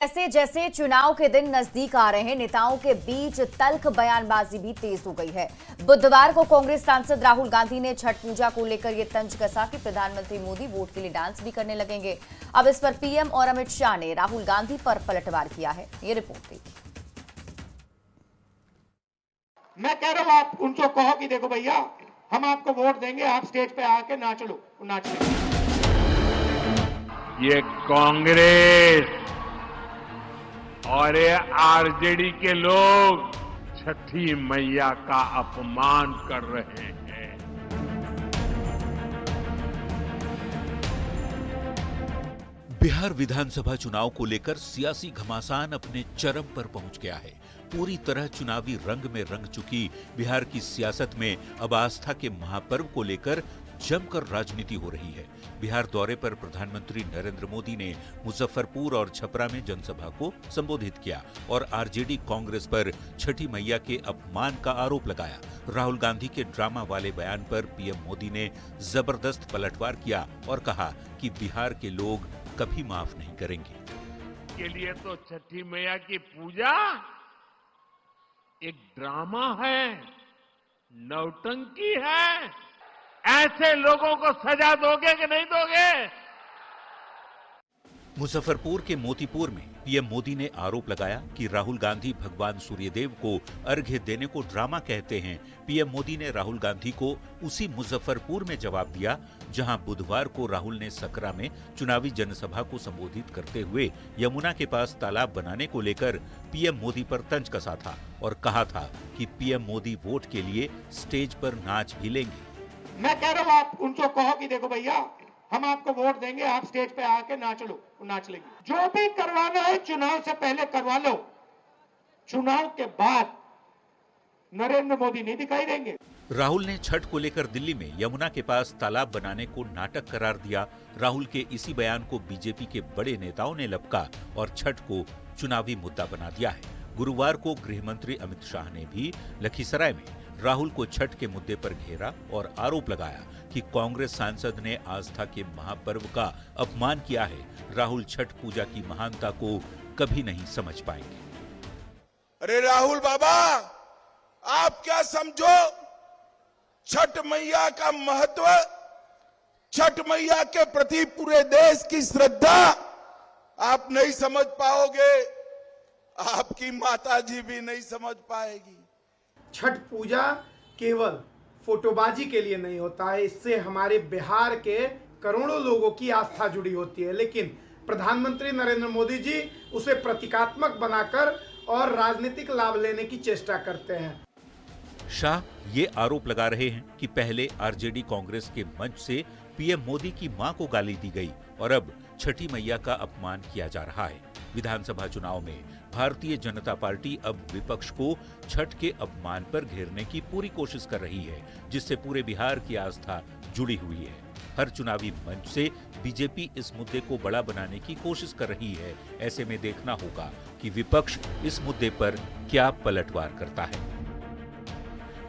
जैसे जैसे चुनाव के दिन नजदीक आ रहे हैं, नेताओं के बीच तल्ख बयानबाजी भी तेज हो गई है। बुधवार को कांग्रेस सांसद राहुल गांधी ने छठ पूजा को लेकर यह तंज कसा कि प्रधानमंत्री मोदी वोट के लिए डांस भी करने लगेंगे। अब इस पर पीएम और अमित शाह ने राहुल गांधी पर पलटवार किया है। ये रिपोर्ट देखिए। मैं कह रहा हूं, आप उनको कहो कि देखो भैया, हम आपको वोट देंगे, आप स्टेज पे आके नाच लो, नाच लो। ये कांग्रेस और ये आरजेडी के लोग छठी मैया का अपमान कर रहे हैं। बिहार विधानसभा चुनाव को लेकर सियासी घमासान अपने चरम पर पहुंच गया है। पूरी तरह चुनावी रंग में रंग चुकी बिहार की सियासत में अब आस्था के महापर्व को लेकर जमकर राजनीति हो रही है। बिहार दौरे पर प्रधानमंत्री नरेंद्र मोदी ने मुजफ्फरपुर और छपरा में जनसभा को संबोधित किया और आरजेडी कांग्रेस पर छठी मैया के अपमान का आरोप लगाया। राहुल गांधी के ड्रामा वाले बयान पर पीएम मोदी ने जबरदस्त पलटवार किया और कहा कि बिहार के लोग कभी माफ नहीं करेंगे। के लिए तो छठी मैया की पूजा एक ड्रामा है, नौटंकी है। ऐसे लोगों को सजा दोगे कि नहीं दोगे? मुजफ्फरपुर के मोतीपुर में पीएम मोदी ने आरोप लगाया कि राहुल गांधी भगवान सूर्यदेव को अर्घ्य देने को ड्रामा कहते हैं। पीएम मोदी ने राहुल गांधी को उसी मुजफ्फरपुर में जवाब दिया जहां बुधवार को राहुल ने सकरा में चुनावी जनसभा को संबोधित करते हुए यमुना के पास तालाब बनाने को लेकर पीएम मोदी पर तंज कसा था और कहा था कि पीएम मोदी वोट के लिए स्टेज पर नाच भी लेंगे। मैं कह रहा हूं, आप उनको कहो कि देखो भैया, हम आपको वोट देंगे, आप स्टेज पे आके नाच लो, नाच लेंगे। जो भी करवाना है चुनाव से पहले करवा लो, चुनाव के बाद नरेंद्र मोदी नहीं दिखाई देंगे। राहुल ने छठ को लेकर दिल्ली में यमुना के पास तालाब बनाने को नाटक करार दिया। राहुल के इसी बयान को बीजेपी के बड़े नेताओं ने लपका और छठ को चुनावी मुद्दा बना दिया है। गुरुवार को गृह मंत्री अमित शाह ने भी लखीसराय में राहुल को छठ के मुद्दे पर घेरा और आरोप लगाया कि कांग्रेस सांसद ने आस्था के महापर्व का अपमान किया है। राहुल छठ पूजा की महानता को कभी नहीं समझ पाएंगे। अरे राहुल बाबा, आप क्या समझो छठ मैया का महत्व, छठ मैया के प्रति पूरे देश की श्रद्धा आप नहीं समझ पाओगे, आपकी माताजी भी नहीं समझ पाएगी। छठ पूजा केवल फोटोबाजी के लिए नहीं होता है, इससे हमारे बिहार के करोड़ों लोगों की आस्था जुड़ी होती है। लेकिन प्रधानमंत्री नरेंद्र मोदी जी उसे प्रतीकात्मक बनाकर और राजनीतिक लाभ लेने की चेष्टा करते हैं। शाह ये आरोप लगा रहे हैं कि पहले आरजेडी कांग्रेस के मंच से पीएम मोदी की मां को गाली दी गई और अब छठी मैया का अपमान किया जा रहा है। विधानसभा चुनाव में भारतीय जनता पार्टी अब विपक्ष को छठ के अपमान पर घेरने की पूरी कोशिश कर रही है, जिससे पूरे बिहार की आस्था जुड़ी हुई है। हर चुनावी मंच से बीजेपी इस मुद्दे को बड़ा बनाने की कोशिश कर रही है। ऐसे में देखना होगा कि विपक्ष इस मुद्दे पर क्या पलटवार करता है।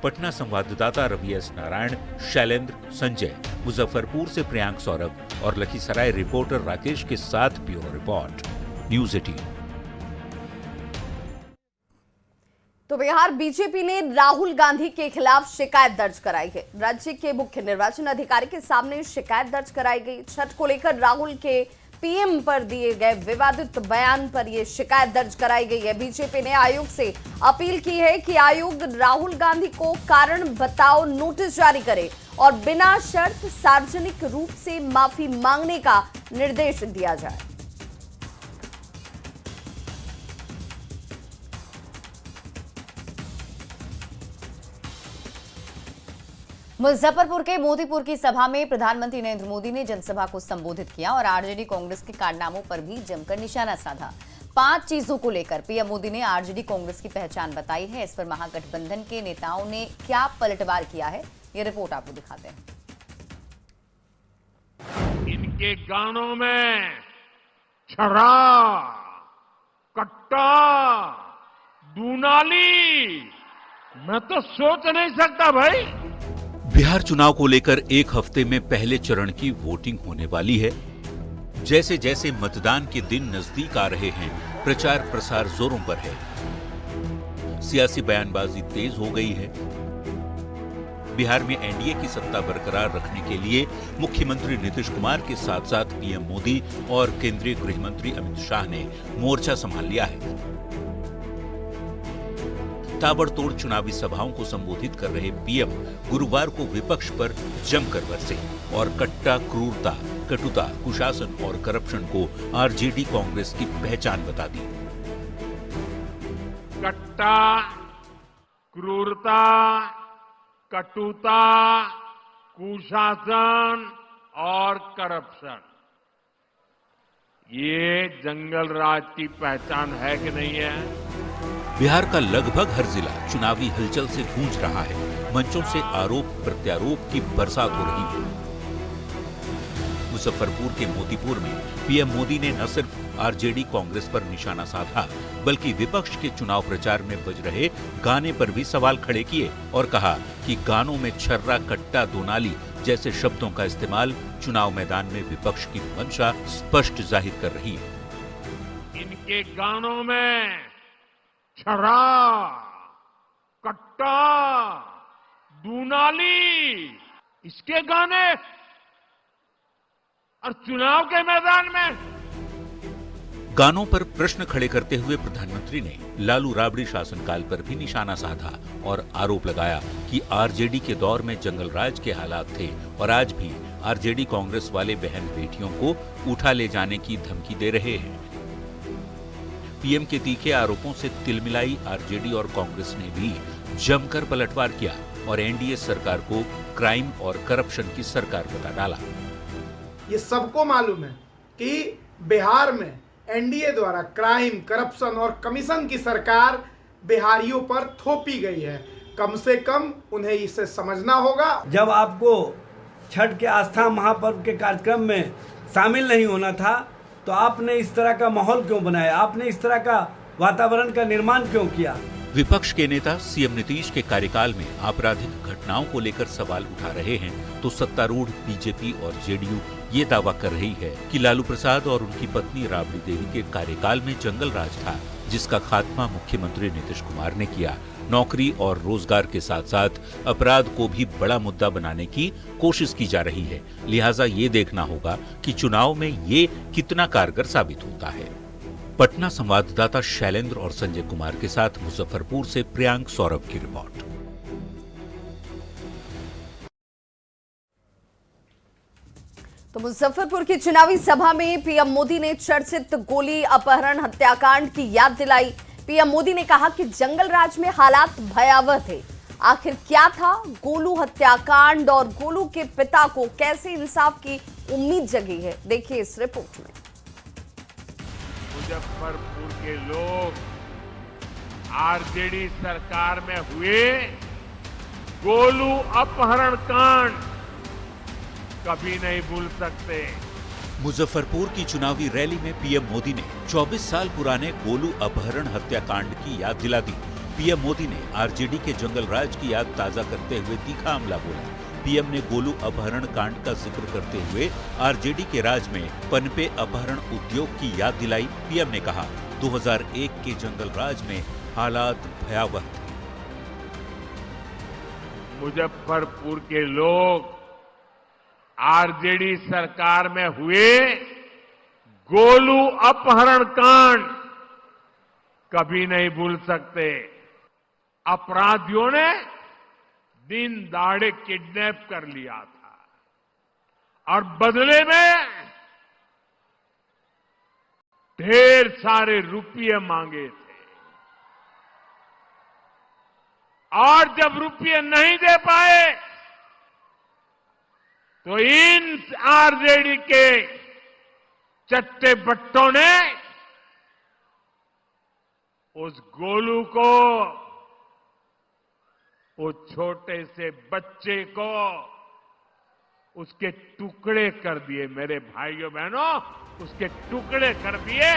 पटना संवाददाता रवि एस नारायण, शैलेंद्र, संजय, मुजफ्फरपुर से प्रियांक सौरभ और लखीसराय रिपोर्टर राकेश के साथ ब्यूरो रिपोर्ट, न्यूज़ 18। तो बिहार बीजेपी ने राहुल गांधी के खिलाफ शिकायत दर्ज कराई है। राज्य के मुख्य निर्वाचन अधिकारी के सामने शिकायत दर्ज कराई गई। छठ को लेकर राहुल के पीएम पर दिए गए विवादित बयान पर यह शिकायत दर्ज कराई गई है। बीजेपी ने आयोग से अपील की है कि आयोग राहुल गांधी को कारण बताओ नोटिस जारी करे और बिना शर्त सार्वजनिक रूप से माफी मांगने का निर्देश दिया जाए। मुजफ्फरपुर के मोतीपुर की सभा में प्रधानमंत्री नरेंद्र मोदी ने जनसभा को संबोधित किया और आरजेडी कांग्रेस के कारनामों पर भी जमकर निशाना साधा। 5 चीजों को लेकर पीएम मोदी ने आरजेडी कांग्रेस की पहचान बताई है। इस पर महागठबंधन के नेताओं ने क्या पलटवार किया है, ये रिपोर्ट आपको दिखाते हैं। इनके गानों में छरा, कट्टा, दूनाली, मैं तो सोच नहीं सकता भाई। बिहार चुनाव को लेकर एक हफ्ते में पहले चरण की वोटिंग होने वाली है। जैसे जैसे मतदान के दिन नजदीक आ रहे हैं, प्रचार प्रसार जोरों पर है। सियासी बयानबाजी तेज हो गई है। बिहार में एनडीए की सत्ता बरकरार रखने के लिए मुख्यमंत्री नीतीश कुमार के साथ साथ पीएम मोदी और केंद्रीय गृह मंत्री अमित शाह ने मोर्चा संभाल लिया है। ताबड़तोड़ चुनावी सभाओं को संबोधित कर रहे पीएम गुरुवार को विपक्ष पर जमकर बरसे और कट्टा, क्रूरता, कटुता, कुशासन और करप्शन को आरजेडी कांग्रेस की पहचान बता दी। कट्टा, क्रूरता, कटुता, कुशासन और करप्शन, ये जंगल राज की पहचान है कि नहीं है? बिहार का लगभग हर जिला चुनावी हलचल से गूंज रहा है। मंचों से आरोप प्रत्यारोप की बरसात हो रही है। मुजफ्फरपुर के मोतीपुर में पीएम मोदी ने न सिर्फ आरजेडी कांग्रेस पर निशाना साधा, बल्कि विपक्ष के चुनाव प्रचार में बज रहे गाने पर भी सवाल खड़े किए और कहा कि गानों में छर्रा, कट्टा, दोनाली जैसे शब्दों का इस्तेमाल चुनाव मैदान में विपक्ष की मंशा स्पष्ट जाहिर कर रही है। इनके गानों में छर्रा, कट्टा, दूनाली, इसके गाने और चुनाव के मैदान में गानों पर प्रश्न खड़े करते हुए प्रधानमंत्री ने लालू राबड़ी शासनकाल पर भी निशाना साधा और आरोप लगाया कि आरजेडी के दौर में जंगल राज के हालात थे और आज भी आरजेडी कांग्रेस वाले बहन बेटियों को उठा ले जाने की धमकी दे रहे हैं। पीएम के तीखे आरोपों से तिलमिलाई आरजेडी और कांग्रेस ने भी जमकर पलटवार किया और एनडीए सरकार को क्राइम और करप्शन की सरकार बता डाला। ये सबको मालूम है कि बिहार में एनडीए द्वारा क्राइम, करप्शन और कमीशन की सरकार बिहारियों पर थोपी गई है। कम से कम उन्हें इसे समझना होगा। जब आपको छठ के आस्था महापर्व के कार्यक्रम में शामिल नहीं होना था तो आपने इस तरह का माहौल क्यों बनाया? आपने इस तरह का वातावरण का निर्माण क्यों किया? विपक्ष के नेता सीएम नीतीश के कार्यकाल में आपराधिक घटनाओं को लेकर सवाल उठा रहे हैं तो सत्तारूढ़ बीजेपी और जेडीयू ये दावा कर रही है कि लालू प्रसाद और उनकी पत्नी राबड़ी देवी के कार्यकाल में जंगल राज था, जिसका खात्मा मुख्यमंत्री नीतीश कुमार ने किया। नौकरी और रोजगार के साथ साथ अपराध को भी बड़ा मुद्दा बनाने की कोशिश की जा रही है। लिहाजा ये देखना होगा कि चुनाव में ये कितना कारगर साबित होता है। पटना संवाददाता शैलेंद्र और संजय कुमार के साथ मुजफ्फरपुर से प्रियांक सौरभ की रिपोर्ट। तो मुजफ्फरपुर की चुनावी सभा में पीएम मोदी ने चर्चित गोली अपहरण हत्याकांड की याद दिलाई। पीएम मोदी ने कहा कि जंगल राज में हालात भयावह थे। आखिर क्या था गोलू हत्याकांड और गोलू के पिता को कैसे इंसाफ की उम्मीद जगी है, देखिए इस रिपोर्ट में। मुजफ्फरपुर के लोग आरजेडी सरकार में हुए गोलू अपहरण कांड कभी नहीं भूल सकते। मुजफ्फरपुर की चुनावी रैली में पीएम मोदी ने 24 साल पुराने गोलू अपहरण हत्याकांड की याद दिला दी। पीएम मोदी ने आरजेडी के जंगल राज की याद ताजा करते हुए तीखा हमला बोला। पीएम ने गोलू अपहरण कांड का जिक्र करते हुए आरजेडी के राज में पनपे अपहरण उद्योग की याद दिलाई। पीएम ने कहा 2001 के जंगल राज में हालात भयावह थे। मुजफ्फरपुर के लोग आरजेडी सरकार में हुए गोलू अपहरण कांड कभी नहीं भूल सकते। अपराधियों ने दिन दहाड़े किडनैप कर लिया था और बदले में ढेर सारे रुपये मांगे थे और जब रुपये नहीं दे पाए तो इन आरजेडी के चट्टे बट्टों ने उस गोलू को, उस छोटे से बच्चे को उसके टुकड़े कर दिए। मेरे भाइयों बहनों, उसके टुकड़े कर दिए